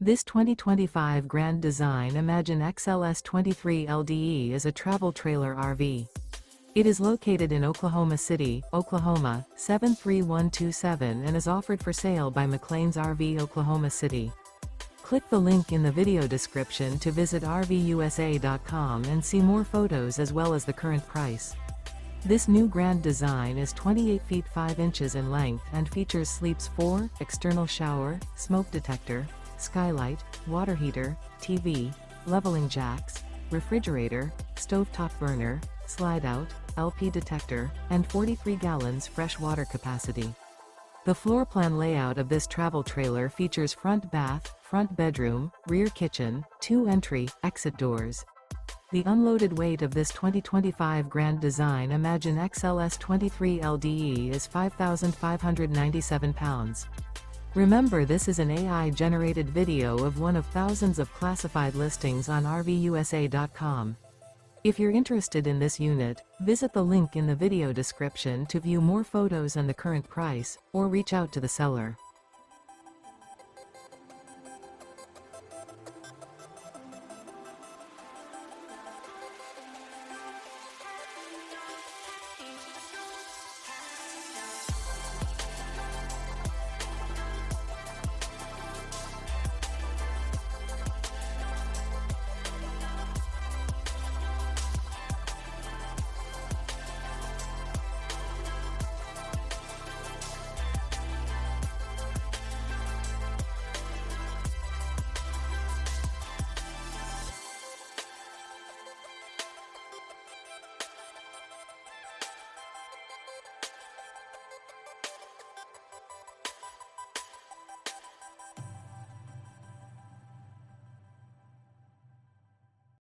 This 2025 Grand Design Imagine XLS 23 LDE is a travel trailer RV. It is located in Oklahoma City, Oklahoma, 73127 and is offered for sale by McClain's RV Oklahoma City. Click the link in the video description to visit RVUSA.com and see more photos as well as the current price. This new Grand Design is 28 feet 5 inches in length and features sleeps 4, external shower, smoke detector, skylight, water heater, TV, leveling jacks, refrigerator, stovetop burner, slide-out, LP detector, and 43 gallons fresh water capacity. The floor plan layout of this travel trailer features front bath, front bedroom, rear kitchen, 2 entry, exit doors. The unloaded weight of this 2025 Grand Design Imagine XLS 23 LDE is 5,597 pounds. Remember, this is an AI-generated video of one of thousands of classified listings on RVUSA.com. If you're interested in this unit, visit the link in the video description to view more photos and the current price, or reach out to the seller.